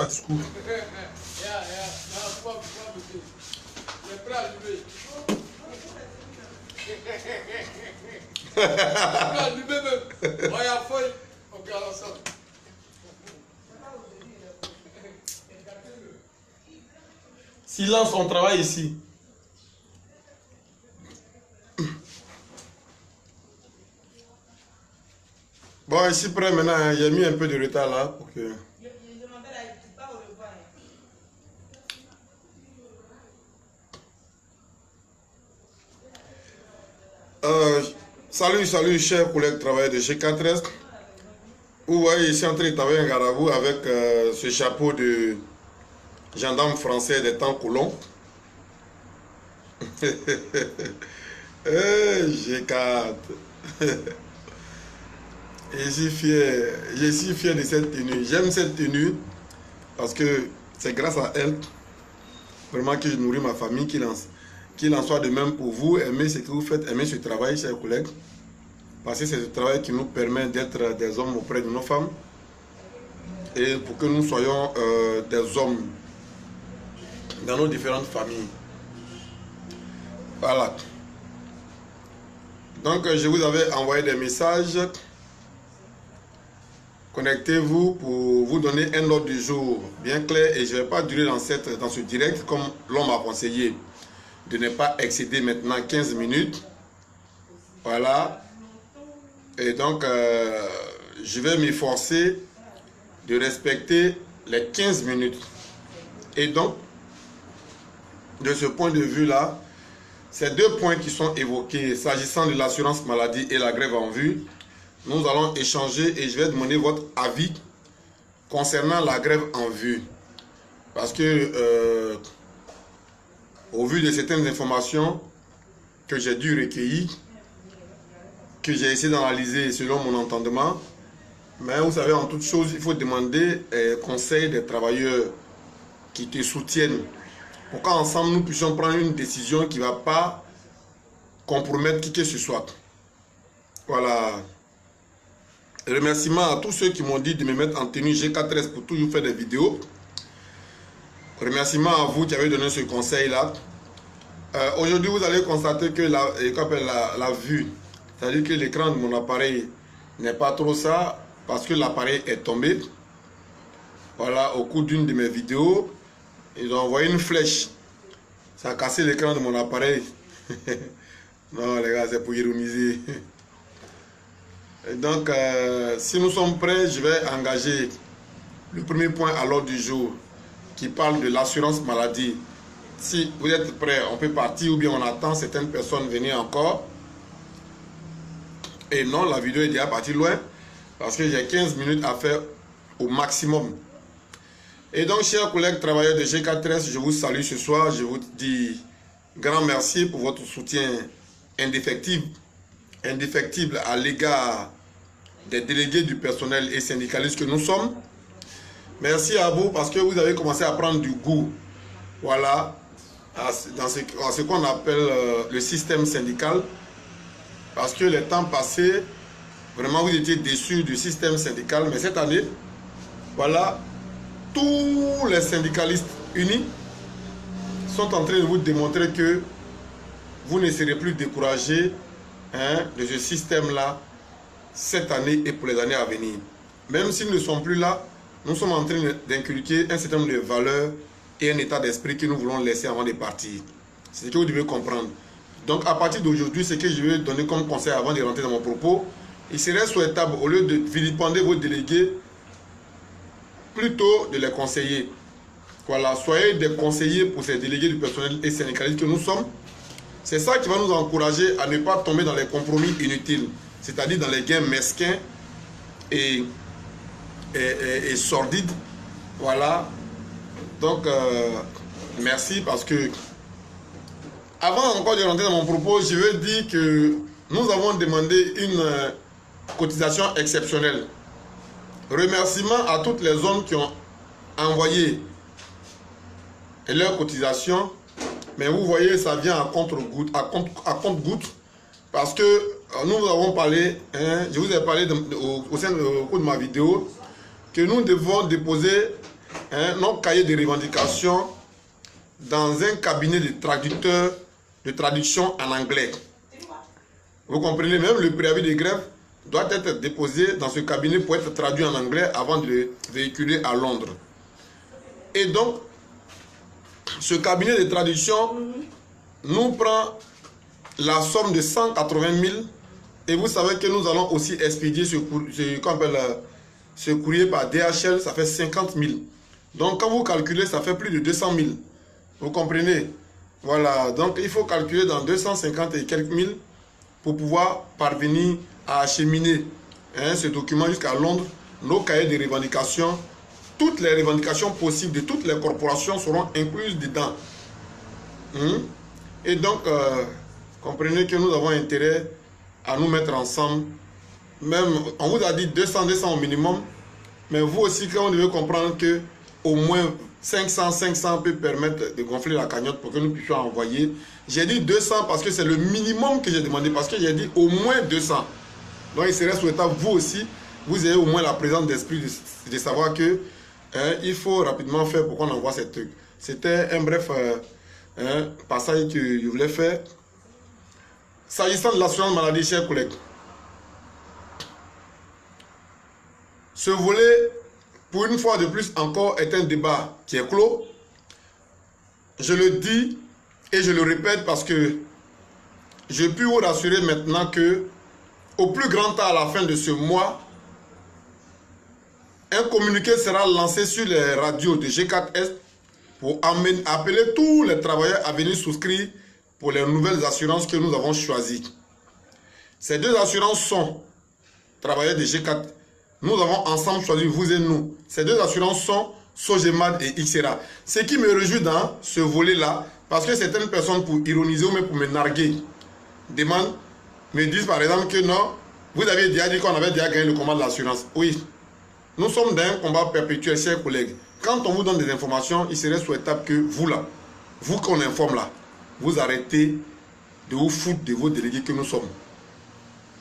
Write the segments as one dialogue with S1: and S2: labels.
S1: Ah, scoop. Silence, on travaille ici. Bon, ici prêt maintenant, j'ai mis un peu de retard là pour que... Salut chers collègues travailleurs de G4S. Vous voyez ici en train de travailler un garabou avec ce chapeau de gendarme français des temps colons. G4. Je suis fier de cette tenue. J'aime cette tenue parce que c'est grâce à elle vraiment que je nourris ma famille, qu'il en soit de même pour vous. Aimez ce que vous faites, aimez ce travail, chers collègues. Parce que c'est ce travail qui nous permet d'être des hommes auprès de nos femmes. Et pour que nous soyons des hommes dans nos différentes familles. Voilà. Donc je vous avais envoyé des messages. Connectez-vous pour vous donner un ordre du jour bien clair. Et je ne vais pas durer dans ce direct comme l'on m'a conseillé de ne pas excéder maintenant 15 minutes. Voilà. Et donc, je vais m'efforcer de respecter les 15 minutes. Et donc, de ce point de vue-là, ces deux points qui sont évoqués, s'agissant de l'assurance maladie et la grève en vue, nous allons échanger et je vais demander votre avis concernant la grève en vue. Parce que, au vu de certaines informations que j'ai dû recueillir, que j'ai essayé d'analyser selon mon entendement, mais vous savez, en toute chose, il faut demander conseil des travailleurs qui te soutiennent pour qu'ensemble nous puissions prendre une décision qui ne va pas compromettre qui que ce soit. Voilà. Remerciements à tous ceux qui m'ont dit de me mettre en tenue G4S pour toujours faire des vidéos. Remerciements à vous qui avez donné ce conseil-là. Aujourd'hui, vous allez constater que la vue, c'est-à-dire que l'écran de mon appareil n'est pas trop ça, parce que l'appareil est tombé. Voilà, au cours d'une de mes vidéos, ils ont envoyé une flèche. Ça a cassé l'écran de mon appareil. Non, les gars, c'est pour ironiser. Et donc, si nous sommes prêts, je vais engager le premier point à l'ordre du jour qui parle de l'assurance maladie. Si vous êtes prêts, on peut partir ou bien on attend certaines personnes venir encore. Et non, la vidéo est déjà partie loin parce que j'ai 15 minutes à faire au maximum. Et donc, chers collègues travailleurs de G4S, je vous salue ce soir. Je vous dis grand merci pour votre soutien indéfectible à l'égard des délégués du personnel et syndicalistes que nous sommes. Merci à vous parce que vous avez commencé à prendre du goût, voilà, dans ce qu'on appelle le système syndical. Parce que les temps passés, vraiment vous étiez déçus du système syndical. Mais cette année, voilà, tous les syndicalistes unis sont en train de vous démontrer que vous ne serez plus découragés de ce système-là cette année et pour les années à venir. Même s'ils ne sont plus là, nous sommes en train d'inculquer un certain nombre de valeurs et un état d'esprit que nous voulons laisser avant de partir. C'est ce que vous devez comprendre. Donc à partir d'aujourd'hui, ce que je vais donner comme conseil avant de rentrer dans mon propos, il serait souhaitable, au lieu de vilipender vos délégués, plutôt de les conseiller. Voilà, soyez des conseillers pour ces délégués du personnel et syndicalistes que nous sommes. C'est ça qui va nous encourager à ne pas tomber dans les compromis inutiles, c'est-à-dire dans les gains mesquins et sordides. Voilà. Donc, merci parce que, avant encore de rentrer dans mon propos, je veux dire que nous avons demandé une cotisation exceptionnelle. Remerciements à toutes les zones qui ont envoyé leur cotisation. Mais vous voyez, ça vient à compte-goutte, parce que nous avons parlé, je vous ai parlé au cours de ma vidéo, que nous devons déposer nos cahiers de revendications dans un cabinet de traducteurs de traduction en anglais. Vous comprenez, même le préavis de grève doit être déposé dans ce cabinet pour être traduit en anglais avant de le véhiculer à Londres. Et donc, ce cabinet de traduction nous prend la somme de 180 000 et vous savez que nous allons aussi expédier ce courrier par DHL, ça fait 50 000. Donc quand vous calculez, ça fait plus de 200 000. Vous comprenez? Voilà, donc il faut calculer dans 250 et quelques mille pour pouvoir parvenir à acheminer ce document jusqu'à Londres. Nos cahiers de revendications, toutes les revendications possibles de toutes les corporations seront incluses dedans. Et donc, comprenez que nous avons intérêt à nous mettre ensemble. Même, on vous a dit 200 au minimum, mais vous aussi, quand vous devez comprendre que au moins 500 peut permettre de gonfler la cagnotte pour que nous puissions envoyer. J'ai dit 200 parce que c'est le minimum que j'ai demandé, parce que j'ai dit au moins 200. Donc il serait souhaitable, vous aussi, vous ayez au moins la présence d'esprit de savoir que il faut rapidement faire pour qu'on envoie ces trucs. C'était un bref passage que je voulais faire. S'agissant de l'assurance maladie, chers collègues, ce volet, pour une fois de plus encore, est un débat qui est clos. Je le dis et je le répète parce que je puis vous rassurer maintenant que au plus grand tard à la fin de ce mois, un communiqué sera lancé sur les radios de G4S pour appeler tous les travailleurs à venir souscrire pour les nouvelles assurances que nous avons choisies. Ces deux assurances sont travailleurs de G4. Nous avons ensemble choisi, vous et nous. Ces deux assurances sont Sogemad et XERA. Ce qui me réjouit dans ce volet-là, parce que certaines personnes, pour ironiser ou même pour me narguer, me disent par exemple que non, vous avez déjà dit qu'on avait déjà gagné le combat de l'assurance. Oui, nous sommes dans un combat perpétuel, chers collègues. Quand on vous donne des informations, il serait souhaitable que vous là, vous qu'on informe là, vous arrêtez de vous foutre de vos délégués que nous sommes.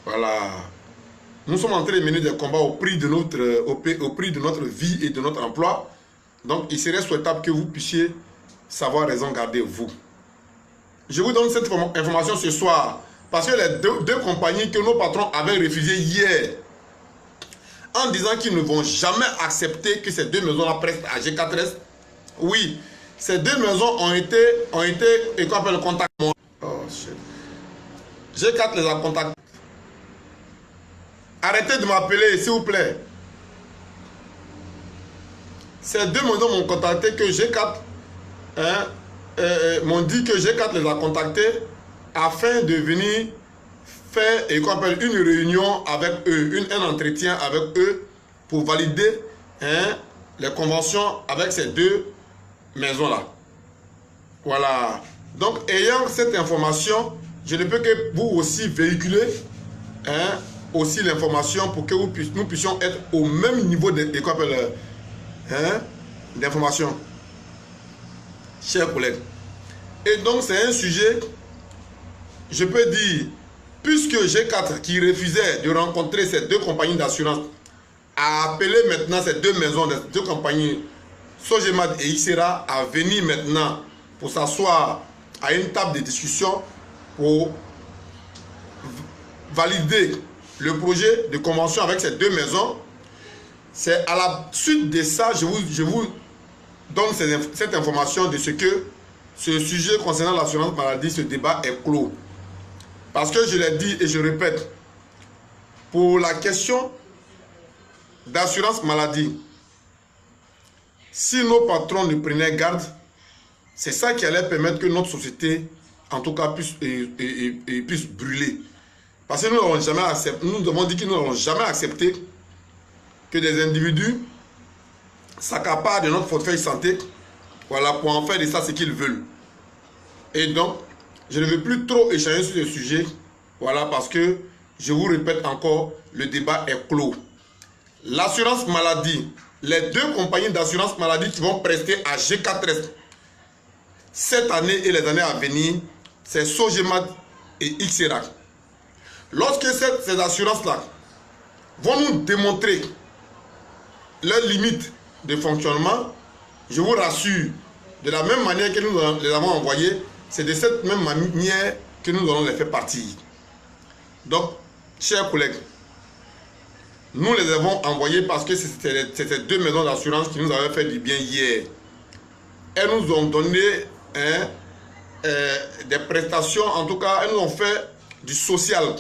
S1: Voilà. Nous sommes en train de mener des combats au prix de notre vie et de notre emploi. Donc, il serait souhaitable que vous puissiez savoir raison garder vous. Je vous donne cette information ce soir parce que les deux compagnies que nos patrons avaient refusées hier, en disant qu'ils ne vont jamais accepter que ces deux maisons-là prestent à G4S. Oui, ces deux maisons ont été et qu'on appelle le contact. Oh, shit. G4 les a contactés. Arrêtez de m'appeler, s'il vous plaît. Ces deux maisons m'ont contacté que G4 m'ont dit que G4 les a contactés afin de venir faire et qu'on appelle une réunion avec eux, un entretien avec eux pour valider les conventions avec ces deux maisons-là. Voilà. Donc, ayant cette information, je ne peux que vous aussi véhiculer aussi l'information pour que nous puissions être au même niveau d'information. Chers collègues. Et donc, c'est un sujet, je peux dire, puisque G4 qui refusait de rencontrer ces deux compagnies d'assurance a appelé maintenant ces deux maisons, ces deux compagnies, Sogemad et XERA, à venir maintenant pour s'asseoir à une table de discussion pour valider le projet de convention avec ces deux maisons. C'est à la suite de ça, je vous donne cette information de ce que ce sujet concernant l'assurance maladie, ce débat est clos. Parce que je l'ai dit et je répète, pour la question d'assurance maladie, si nos patrons ne prenaient garde, c'est ça qui allait permettre que notre société, en tout cas, puisse brûler. Parce que nous n'avons jamais accepté, nous avons dit que nous n'avons jamais accepté que des individus s'accaparent de notre portefeuille santé, voilà, pour en faire de ça ce qu'ils veulent. Et donc, je ne vais plus trop échanger sur ce sujet, voilà, parce que, je vous répète encore, le débat est clos. L'assurance maladie, les deux compagnies d'assurance maladie qui vont prester à G4S cette année et les années à venir, c'est Sogemad et XERA. Lorsque ces assurances-là vont nous démontrer leurs limites de fonctionnement, je vous rassure, de la même manière que nous les avons envoyés, c'est de cette même manière que nous allons les faire partir. Donc, chers collègues, nous les avons envoyés parce que c'était ces deux maisons d'assurance qui nous avaient fait du bien hier. Elles nous ont donné des prestations, en tout cas, elles nous ont fait du social.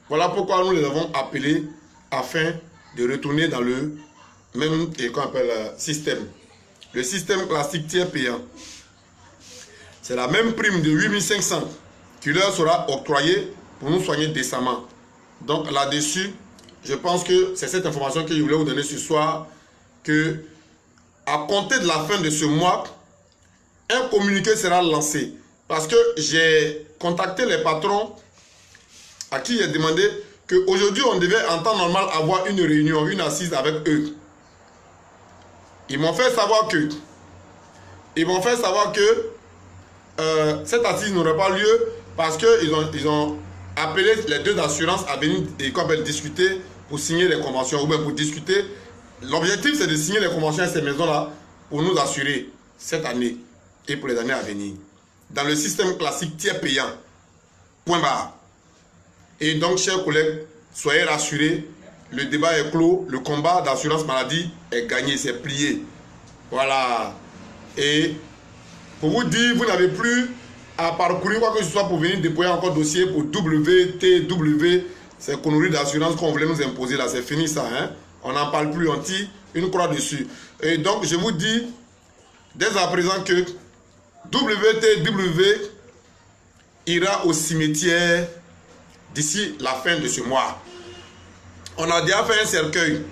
S1: Voilà pourquoi nous les avons appelés afin de retourner dans le même système. Le système classique tiers payant. C'est la même prime de 8500 qui leur sera octroyée pour nous soigner décemment. Donc là-dessus, je pense que c'est cette information que je voulais vous donner ce soir, que à compter de la fin de ce mois, un communiqué sera lancé. Parce que j'ai contacté les patrons à qui j'ai demandé qu'aujourd'hui on devait en temps normal avoir une réunion, une assise avec eux. Ils m'ont fait savoir que cette assise n'aurait pas lieu parce qu'ils ont appelé les deux assurances à venir et discuter pour signer les conventions ou bien pour discuter. L'objectif c'est de signer les conventions à ces maisons-là pour nous assurer cette année et pour les années à venir. Dans le système classique tiers payant. Point barre. Et donc, chers collègues, soyez rassurés, le débat est clos, le combat d'assurance maladie est gagné, c'est plié. Voilà. Et pour vous dire, vous n'avez plus à parcourir quoi que ce soit pour venir déployer encore dossier pour WTW, ces conneries d'assurance qu'on voulait nous imposer là, c'est fini ça. Hein? On n'en parle plus, on tire une croix dessus. Et donc, je vous dis dès à présent que WTW ira au cimetière d'ici la fin de ce mois. On a déjà fait un cercueil.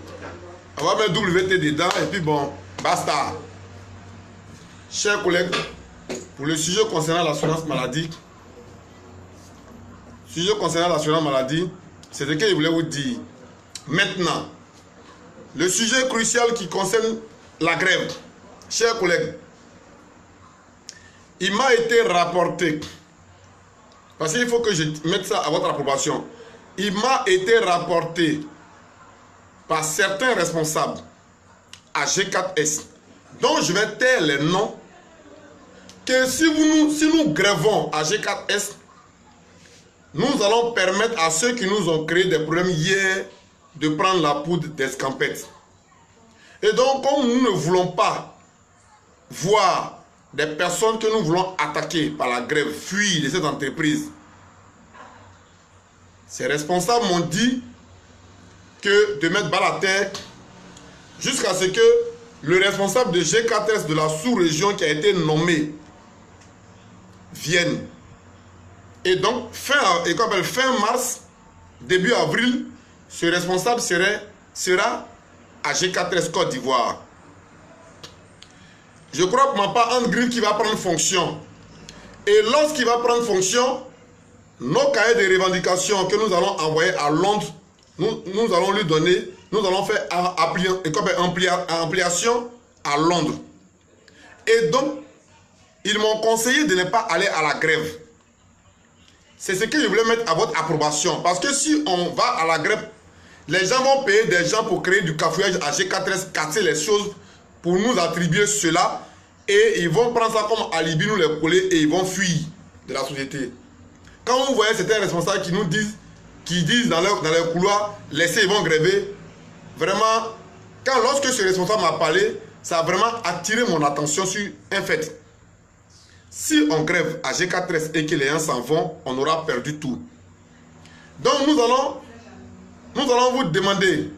S1: On va mettre WT dedans et puis bon, basta. Chers collègues, pour le sujet concernant l'assurance maladie, c'est ce que je voulais vous dire. Maintenant, le sujet crucial qui concerne la grève. Chers collègues, il m'a été rapporté, parce qu'il faut que je mette ça à votre approbation, il m'a été rapporté par certains responsables à G4S, dont je vais taire les noms, que si nous grèvons à G4S, nous allons permettre à ceux qui nous ont créé des problèmes hier de prendre la poudre d'escampette. Et donc, comme nous ne voulons pas voir des personnes que nous voulons attaquer par la grève fuir de cette entreprise, ces responsables m'ont dit que de mettre balle à terre jusqu'à ce que le responsable de G4S de la sous-région qui a été nommé vienne. Et donc, fin mars, début avril, ce responsable sera à G4S Côte d'Ivoire. Je crois pour ma part André Griff qui va prendre fonction. Et lorsqu'il va prendre fonction, nos cahiers de revendications que nous allons envoyer à Londres, nous allons lui donner, nous allons faire ampliation à Londres. Et donc, ils m'ont conseillé de ne pas aller à la grève. C'est ce que je voulais mettre à votre approbation. Parce que si on va à la grève, les gens vont payer des gens pour créer du cafouillage à G4S, casser les choses, pour nous attribuer cela, et ils vont prendre ça comme alibi, nous les coller, et ils vont fuir de la société. Quand vous voyez certains responsables qui disent dans les couloirs, laissez, ils vont gréver, vraiment, lorsque ce responsable m'a parlé, ça a vraiment attiré mon attention sur un fait. Si on grève à G4S et que les gens s'en vont, on aura perdu tout. Donc nous allons vous demander,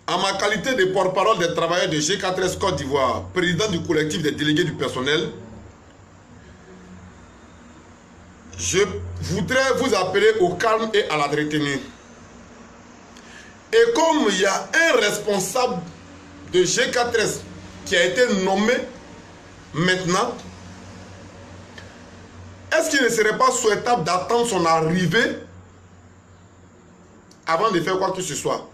S1: en ma qualité de porte-parole des travailleurs de G4S Côte d'Ivoire, président du collectif des délégués du personnel, je voudrais vous appeler au calme et à la retenue. Et comme il y a un responsable de G4S qui a été nommé maintenant, est-ce qu'il ne serait pas souhaitable d'attendre son arrivée avant de faire quoi que ce soit?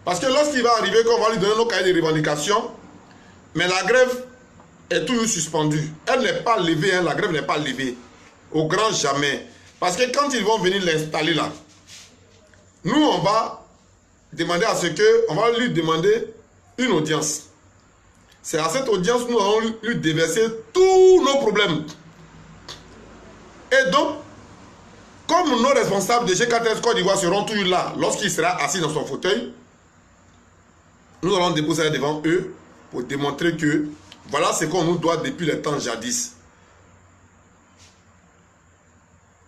S1: Parce que lorsqu'il va arriver, qu'on va lui donner nos cahiers de revendications, mais la grève est toujours suspendue. Elle n'est pas levée, hein, la grève n'est pas levée. Au grand jamais. Parce que quand ils vont venir l'installer là, nous on va demander à ce que, on va lui demander une audience. C'est à cette audience que nous allons lui déverser tous nos problèmes. Et donc, comme nos responsables de G4S Côte d'Ivoire seront toujours là lorsqu'il sera assis dans son fauteuil, nous allons déposer devant eux pour démontrer que voilà ce qu'on nous doit depuis le temps jadis.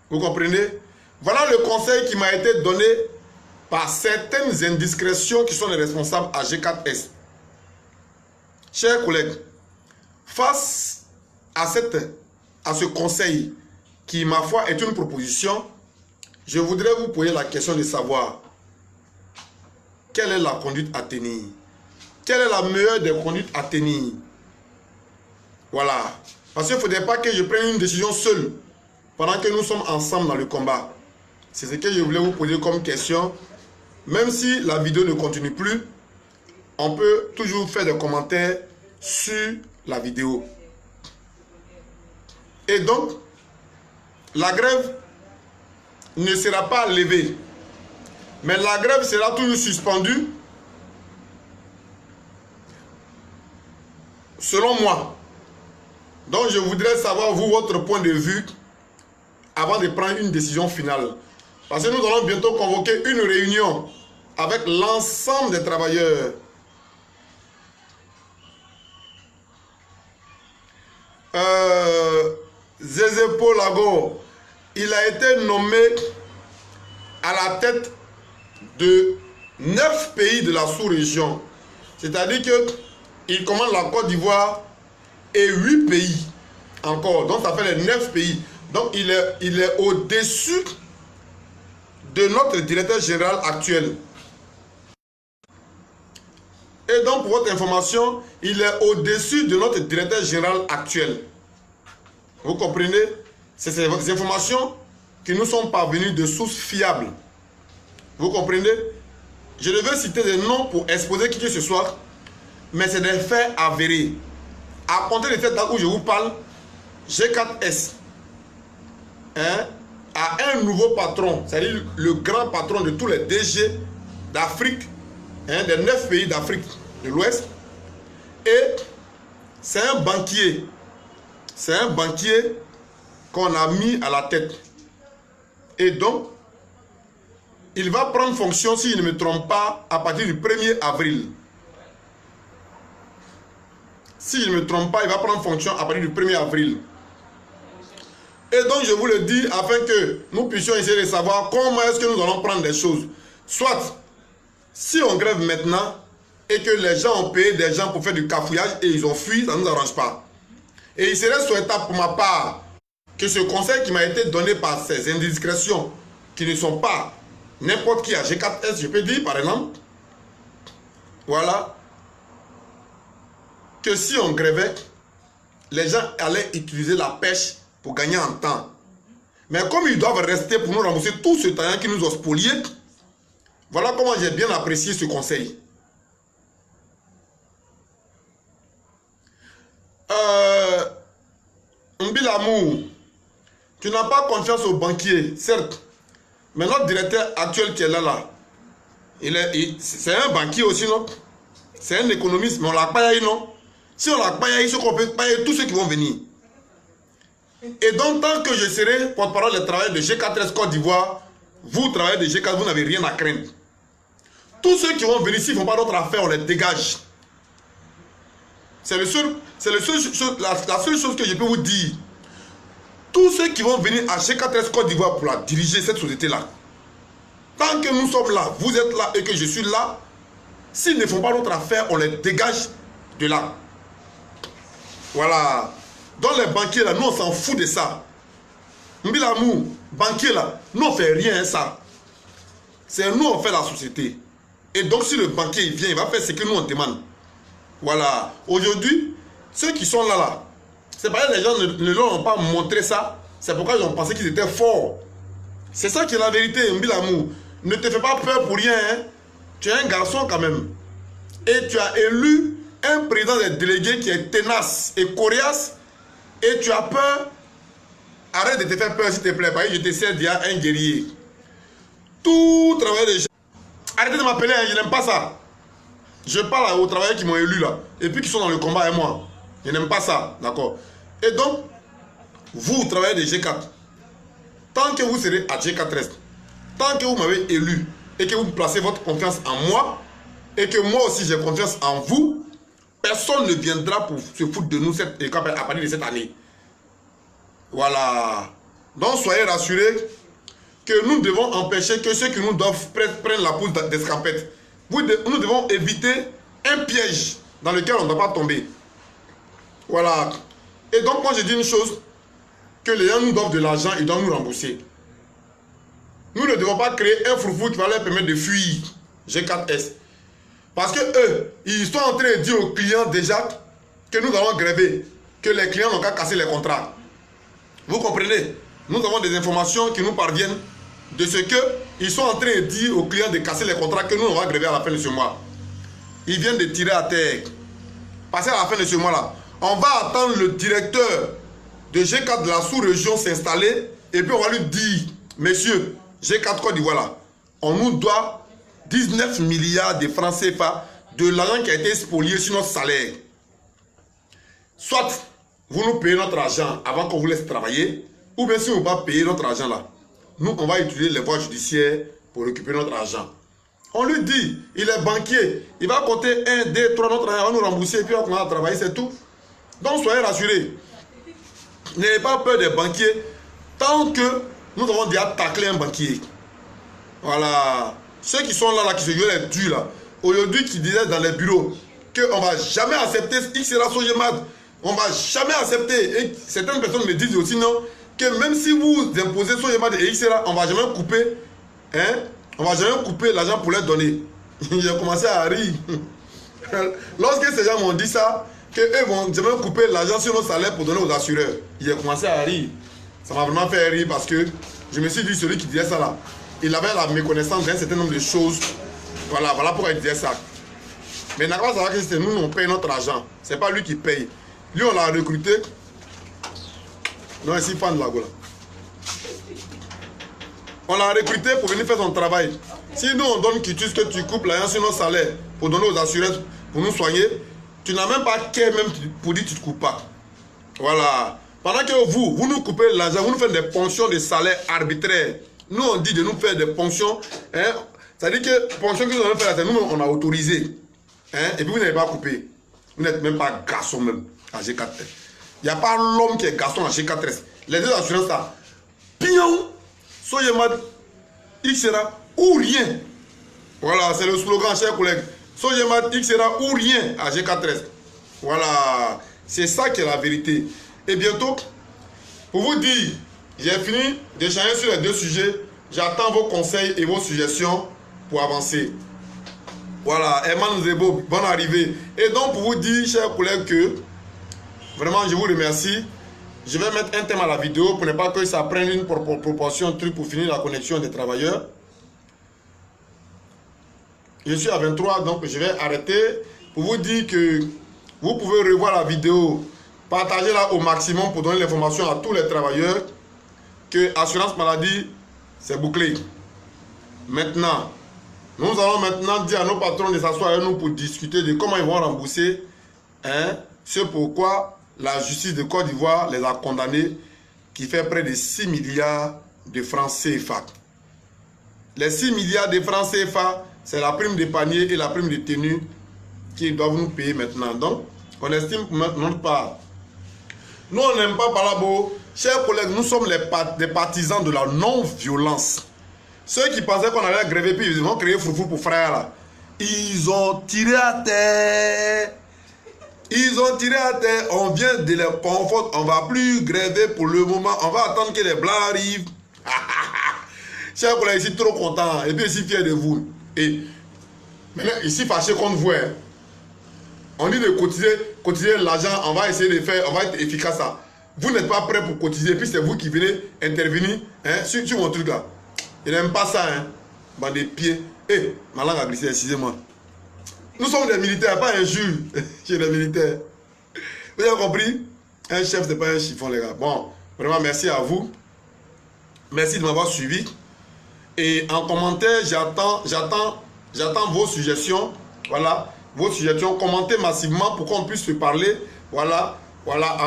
S1: Vous comprenez? Voilà le conseil qui m'a été donné par certaines indiscrétions qui sont les responsables à G4S. Chers collègues, face à ce conseil qui, ma foi, est une proposition, je voudrais vous poser la question de savoir quelle est la conduite à tenir. Quelle est la meilleure des conduites à tenir? Voilà. Parce qu'il ne faudrait pas que je prenne une décision seule pendant que nous sommes ensemble dans le combat. C'est ce que je voulais vous poser comme question. Même si la vidéo ne continue plus, on peut toujours faire des commentaires sur la vidéo. Et donc, la grève ne sera pas levée. Mais la grève sera toujours suspendue. Selon moi. Donc, je voudrais savoir, vous, votre point de vue avant de prendre une décision finale. Parce que nous allons bientôt convoquer une réunion avec l'ensemble des travailleurs. Zézé Paul Lago, il a été nommé à la tête de 9 pays de la sous-région. C'est-à-dire qu'il commande la Côte d'Ivoire et 8 pays encore. Donc ça fait les 9 pays. Donc il est au-dessus de notre directeur général actuel. Et donc pour votre information, il est au-dessus de notre directeur général actuel. Vous comprenez? C'est ces informations qui nous sont parvenues de sources fiables. Vous comprenez? Je ne veux citer des noms pour exposer qui que ce soit, mais c'est des faits avérés. À compter de cette date où je vous parle, G4S a un nouveau patron, c'est-à-dire le grand patron de tous les DG d'Afrique, des 9 pays d'Afrique de l'Ouest. Et c'est un banquier. C'est un banquier qu'on a mis à la tête. Et donc, il va prendre fonction, si je ne me trompe pas, à partir du 1er avril. Si je ne me trompe pas, il va prendre fonction à partir du 1er avril. Et donc, je vous le dis, afin que nous puissions essayer de savoir comment est-ce que nous allons prendre les choses. Soit, si on grève maintenant, et que les gens ont payé des gens pour faire du cafouillage, et ils ont fui, ça ne nous arrange pas. Et il serait souhaitable pour ma part, que ce conseil qui m'a été donné par ces indiscrétions, qui ne sont pas n'importe qui à G4S, je peux dire par exemple, voilà, que si on grévait, les gens allaient utiliser la pêche pour gagner en temps. Mais comme ils doivent rester pour nous rembourser tout ce temps qui nous ont spolié, voilà comment j'ai bien apprécié ce conseil. Mbilamou, tu n'as pas confiance aux banquiers, certes. Mais notre directeur actuel qui est là, c'est un banquier aussi, non? C'est un économiste, mais on l'a pas eu, non? Si on l'a pas eu, c'est qu'on peut payer tous ceux qui vont venir. Et donc, tant que je serai porte-parole des travailleurs de G4S Côte d'Ivoire, vous, travailleurs de G4, vous n'avez rien à craindre. Tous ceux qui vont venir, s'ils ne font pas d'autres affaires, on les dégage. C'est la seule chose que je peux vous dire. Tous ceux qui vont venir à G4S Côte d'Ivoire pour la diriger, cette société-là, tant que nous sommes là, vous êtes là et que je suis là, s'ils ne font pas d'autres affaires, on les dégage de là. Voilà. Dans les banquiers là, nous on s'en fout de ça. Mbilamou, banquier là, nous on fait rien ça. C'est nous on fait la société. Et donc si le banquier il vient, il va faire ce que nous on demande. Voilà. Aujourd'hui, ceux qui sont là, c'est parce que les gens ne leur ont pas montré ça. C'est pourquoi ils ont pensé qu'ils étaient forts. C'est ça qui est la vérité, Mbilamou. Ne te fais pas peur pour rien. Hein. Tu es un garçon quand même. Et tu as élu un président des délégués qui est tenace et coriace. Et tu as peur. Arrête de te faire peur s'il te plaît. Parce que je te sers déjà un guerrier. Tout travail de gens. Arrêtez de m'appeler, hein, je n'aime pas ça. Je parle aux travailleurs qui m'ont élu là, et puis qui sont dans le combat avec moi. Je n'aime pas ça, d'accord? Et donc, vous, travaillez de G4, tant que vous serez à G4S, tant que vous m'avez élu, et que vous placez votre confiance en moi, et que moi aussi j'ai confiance en vous, personne ne viendra pour se foutre de nous à partir de cette année. Voilà. Donc soyez rassurés que nous devons empêcher que ceux qui nous doivent prennent la pousse d'escampette. Nous devons éviter un piège dans lequel on ne doit pas tomber. Voilà. Et donc moi je dis une chose, que les gens nous doivent de l'argent, ils doivent nous rembourser. Nous ne devons pas créer un fourfou qui va leur permettre de fuir G4S. Parce que eux, ils sont en train de dire aux clients déjà que nous allons gréver, que les clients n'ont qu'à casser les contrats. Vous comprenez? Nous avons des informations qui nous parviennent de ce qu'ils sont en train de dire aux clients de casser les contrats que nous on va gréver à la fin de ce mois. Ils viennent de tirer à terre. Parce qu'à la fin de ce mois-là, on va attendre le directeur de G4 de la sous-région s'installer et puis on va lui dire, messieurs, G4 Côte d'Ivoire là, on nous doit 19 milliards de francs CFA de l'argent qui a été spolié sur notre salaire. Soit vous nous payez notre argent avant qu'on vous laisse travailler, ou bien si vous ne pouvez pas payer notre argent là, nous on va utiliser les voies judiciaires pour récupérer notre argent. On lui dit, il est banquier, il va compter 1, 2, 3, notre argent, on va nous rembourser et puis on va travailler, c'est tout. Donc soyez rassurés. N'ayez pas peur des banquiers tant que nous avons déjà taclé un banquier. Voilà. Ceux qui sont là, qui se jouent les durs là, aujourd'hui qui disaient dans les bureaux qu'on ne va jamais accepter XRA Sogemad, on ne va jamais accepter. Et certaines personnes me disent aussi non, que même si vous imposez Sogemad et XRA, on ne va jamais couper, hein, on va jamais couper l'argent pour les donner. J'ai commencé à rire. Lorsque ces gens m'ont dit ça, qu'eux vont jamais couper l'argent sur nos salaires pour donner aux assureurs, j'ai commencé à rire. Ça m'a vraiment fait rire parce que je me suis dit, celui qui disait ça là, il avait la méconnaissance d'un certain nombre de choses. Voilà pourquoi il disait ça. Mais il n'a pas savoir que c'est nous, on paye notre argent. C'est pas lui qui paye. Lui, on l'a recruté. Non, ici, fan de la Gola. On l'a recruté pour venir faire son travail. Si nous, on donne quitus que tu coupes l'argent sur nos salaires pour donner aux assureurs, pour nous soigner, tu n'as même pas qu'à même pour dire que tu ne te coupes pas. Voilà. Pendant que vous nous coupez l'argent, vous nous faites des ponctions de salaire arbitraires. Nous, on dit de nous faire des ponctions. Hein? C'est-à-dire que ponctions que nous allons faire, nous, on a autorisé. Hein? Et puis, vous n'avez pas coupé. Vous n'êtes même pas garçon même à G4S. Il n'y a pas l'homme qui est garçon à G4S. Les deux assurances là, pion, Sogemad, XRA ou rien. Voilà, c'est le slogan, chers collègues. Sogemad, XRA ou rien à G4S. Voilà, c'est ça qui est la vérité. Et bientôt, pour vous dire, j'ai fini d'échanger sur les deux sujets. J'attends vos conseils et vos suggestions pour avancer. Voilà, Herman Zebo, bonne arrivée. Et donc, pour vous dire, chers collègues, que vraiment, je vous remercie. Je vais mettre un thème à la vidéo pour ne pas que ça prenne une proportion truc pour finir la connexion des travailleurs. Je suis à 23, donc je vais arrêter pour vous dire que vous pouvez revoir la vidéo. Partagez-la au maximum pour donner l'information à tous les travailleurs que assurance maladie, c'est bouclé. Maintenant, nous allons maintenant dire à nos patrons de s'asseoir avec nous pour discuter de comment ils vont rembourser, hein, ce pourquoi la justice de Côte d'Ivoire les a condamnés, qui fait près de 6 milliards de francs CFA. Les 6 milliards de francs CFA, c'est la prime de panier et la prime de tenue qu'ils doivent nous payer maintenant. Donc, on estime pour notre part. Nous, on n'aime pas Palabo. Chers collègues, nous sommes des partisans de la non-violence. Ceux qui pensaient qu'on allait gréver, puis ils vont créer foufou pour frère là. Ils ont tiré à terre. Ils ont tiré à terre. On vient de les conforter. On ne va plus gréver pour le moment. On va attendre que les blancs arrivent. Chers collègues, je suis trop content. Et puis, je suis fier de vous. Et maintenant, ici, fâché contre vous. Hein. On dit de cotiser l'argent, on va essayer de faire, on va être efficace. Ça. Vous n'êtes pas prêt pour cotiser, puis c'est vous qui venez intervenir, hein, sur mon truc là. Je n'aime pas ça, hein. Bande de pieds. Eh, ma langue a glissé, excusez-moi. Nous sommes des militaires, pas un juge. J'ai des militaires. Vous avez compris? Un chef, c'est pas un chiffon, les gars. Bon, vraiment, merci à vous. Merci de m'avoir suivi. Et en commentaire, j'attends vos suggestions. Voilà. vos suggestions, commentez massivement pour qu'on puisse se parler. Voilà, voilà,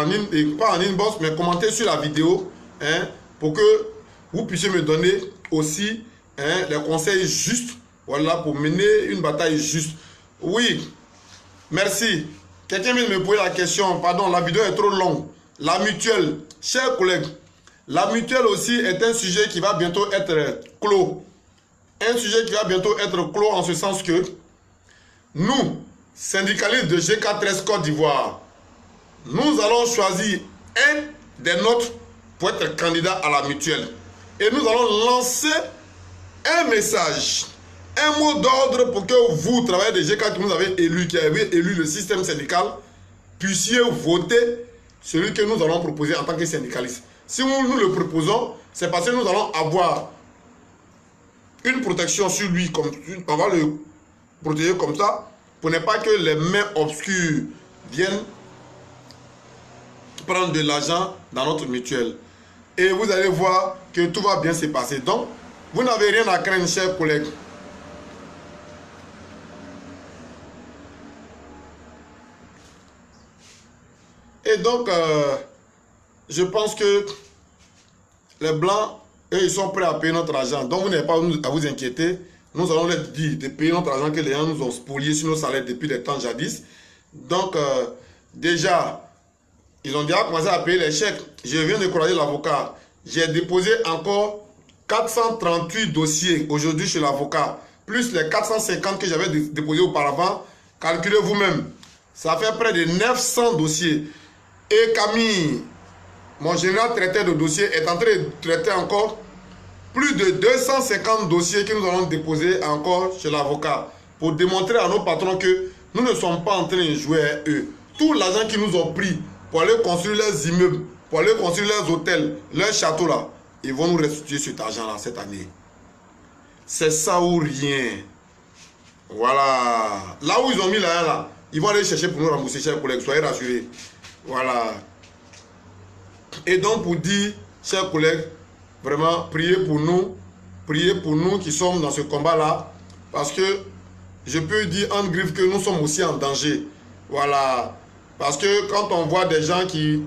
S1: pas en inbox, mais commentez sur la vidéo, hein, pour que vous puissiez me donner aussi, hein, les conseils justes, voilà, pour mener une bataille juste. Oui, merci. Quelqu'un vient de me poser la question, pardon, la vidéo est trop longue. La mutuelle, chers collègues, la mutuelle aussi est un sujet qui va bientôt être clos. Un sujet qui va bientôt être clos en ce sens que nous, syndicalistes de G4S Côte d'Ivoire, nous allons choisir un des nôtres pour être candidat à la mutuelle. Et nous allons lancer un message, un mot d'ordre pour que vous, travailleurs de G4 que nous avez élu, qui avez élu le système syndical, puissiez voter celui que nous allons proposer en tant que syndicaliste. Si nous le proposons, c'est parce que nous allons avoir une protection sur lui, on va le protéger comme ça, pour ne pas que les mains obscures viennent prendre de l'argent dans notre mutuelle. Et vous allez voir que tout va bien se passer. Donc, vous n'avez rien à craindre, chers collègues. Et donc, je pense que les Blancs, eux, ils sont prêts à payer notre argent. Donc, vous n'avez pas à vous inquiéter. Nous allons leur dire de payer notre argent que les gens nous ont spolié sur nos salaires depuis les temps jadis. Donc, déjà, ils ont déjà commencé à payer les chèques. Je viens de croiser l'avocat. J'ai déposé encore 438 dossiers aujourd'hui chez l'avocat. Plus les 450 que j'avais déposés auparavant. Calculez vous-même. Ça fait près de 900 dossiers. Et Camille, mon général traiteur de dossiers, est en train de traiter encore plus de 250 dossiers que nous allons déposer encore chez l'avocat. Pour démontrer à nos patrons que nous ne sommes pas en train de jouer à eux. Tout l'argent qu'ils nous ont pris pour aller construire leurs immeubles, pour aller construire leurs hôtels, leurs châteaux là, ils vont nous restituer cet argent là cette année. C'est ça ou rien. Voilà. Là où ils ont mis l'argent là, ils vont aller chercher pour nous rembourser, chers collègues, soyez rassurés. Voilà. Et donc pour dire, chers collègues, vraiment priez pour nous qui sommes dans ce combat là, parce que je peux dire en griffe que nous sommes aussi en danger. Voilà. Parce que quand on voit des gens qui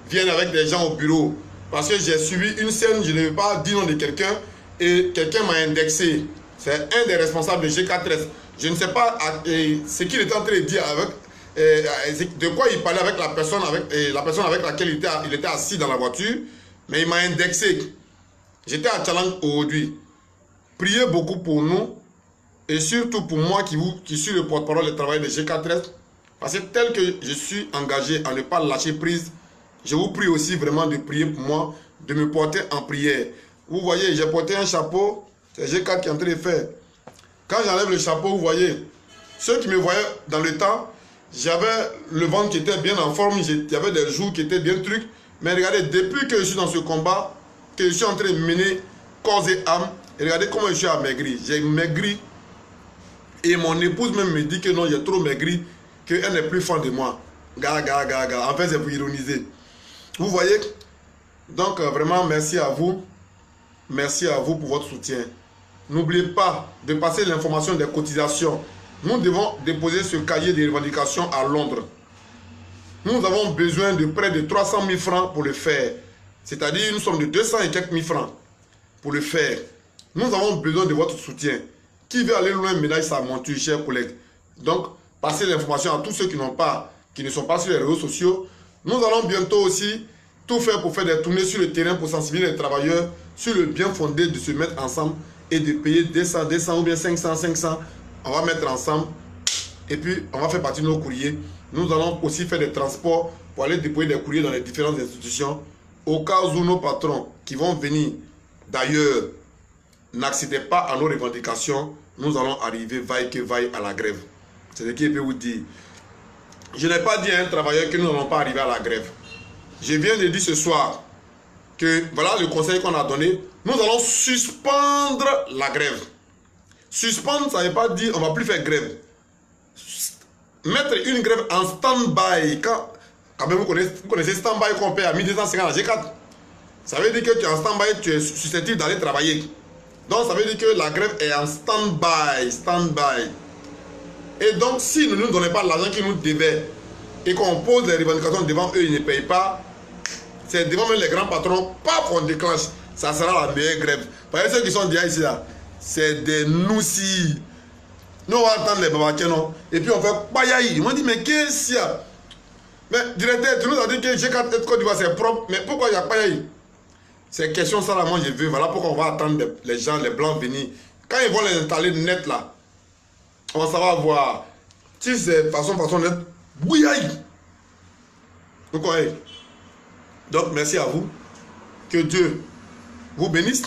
S1: viennent avec des gens au bureau, parce que j'ai suivi une scène, je ne vais pas dire nom de quelqu'un, et quelqu'un m'a indexé. C'est un des responsables de G4S. Je ne sais pas ce qu'il était en train de dire de quoi il parlait avec la personne avec laquelle il était assis dans la voiture, mais il m'a indexé. J'étais à challenge aujourd'hui. Priez beaucoup pour nous, et surtout pour moi qui suis le porte-parole du travail de G4S, parce que tel que je suis engagé à ne pas lâcher prise, je vous prie aussi vraiment de prier pour moi, de me porter en prière. Vous voyez, j'ai porté un chapeau, c'est G4 qui est en train de faire. Quand j'enlève le chapeau, vous voyez, ceux qui me voyaient dans le temps, j'avais le ventre qui était bien en forme, il y avait des joues qui étaient bien trucs. Mais regardez, depuis que je suis dans ce combat, que je suis en train de mener corps et âme, et regardez comment je suis amaigri. J'ai maigri. Et mon épouse même me dit que non, j'ai trop maigri, qu'elle n'est plus fan de moi. En fait, c'est pour ironiser. Vous voyez? Donc, vraiment, merci à vous. Merci à vous pour votre soutien. N'oubliez pas de passer l'information des cotisations. Nous devons déposer ce cahier de revendications à Londres. Nous avons besoin de près de 300 000 francs pour le faire. C'est-à-dire une somme de 200 et quelques mille francs pour le faire. Nous avons besoin de votre soutien. Qui veut aller loin ménage sa monture, chers collègues. Donc, passez l'information à tous ceux qui ne sont pas sur les réseaux sociaux. Nous allons bientôt aussi tout faire pour faire des tournées sur le terrain pour sensibiliser les travailleurs sur le bien fondé de se mettre ensemble et de payer 200 ou bien 500. On va mettre ensemble et puis on va faire partie de nos courriers. Nous allons aussi faire des transports pour aller déposer des courriers dans les différentes institutions. Au cas où nos patrons qui vont venir d'ailleurs n'accédez pas à nos revendications, nous allons arriver vaille que vaille à la grève. C'est ce qu'il peut vous dire. Je n'ai pas dit à un travailleur que nous n'allons pas arriver à la grève. Je viens de dire ce soir que voilà le conseil qu'on a donné. Nous allons suspendre la grève. Suspendre, ça ne veut pas dire on ne va plus faire grève. Mettre une grève en stand-by, quand même vous connaissez stand-by qu'on paie à 1250 à G4. Ça veut dire que tu es en stand-by, tu es susceptible d'aller travailler. Donc ça veut dire que la grève est en stand-by. Et donc, s'ils ne nous donnaient pas l'argent qu'ils nous devaient et qu'on pose les revendications devant eux, ils ne payent pas, c'est devant même les grands patrons, pas qu'on déclenche. Ça sera la meilleure grève. Parce que ceux qui sont déjà ici, là, c'est des noussis. Nous, on va attendre les babaquins, non? Et puis on fait payaï. Ils m'ont dit, mais qu'est-ce qu'il y a? Mais directeur, tu nous as dit que G4S Côte d'Ivoire, c'est propre. Mais pourquoi il y a payaï? C'est question ça, là, moi, je veux. Voilà pourquoi on va attendre les gens, les blancs venir. Quand ils vont les installer net, là, on va savoir voir. Si c'est façon net, bouillaï. Vous croyez? Donc, merci à vous. Que Dieu vous bénisse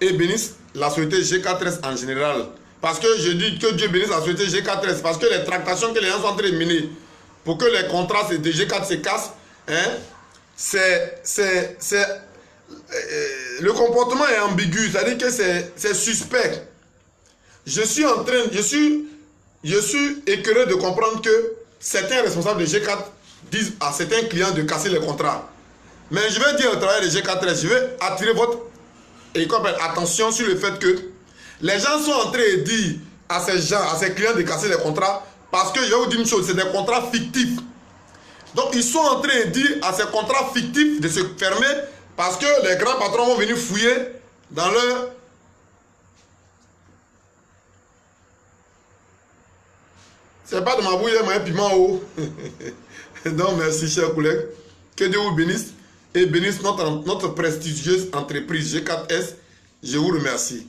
S1: et bénisse la société G4S en général. Parce que je dis que Dieu bénisse la société G4S. Parce que les tractations que les gens sont en train de mener pour que les contrats de G4 se cassent, hein, le comportement est ambigu. C'est-à-dire que c'est suspect. Je suis écœuré de comprendre que certains responsables de G4 disent à certains clients de casser les contrats. Mais je vais dire au travail de G4S, je vais attirer votre attention sur le fait que les gens sont en train de dire à ces clients de casser les contrats parce que je vais vous dire une chose, c'est des contrats fictifs. Donc ils sont en train de dire à ces contrats fictifs de se fermer parce que les grands patrons vont venir fouiller dans leur... C'est pas de ma bouille, mais un piment haut. Donc merci chers collègues. Que Dieu vous bénisse et bénisse notre prestigieuse entreprise G4S. Je vous remercie.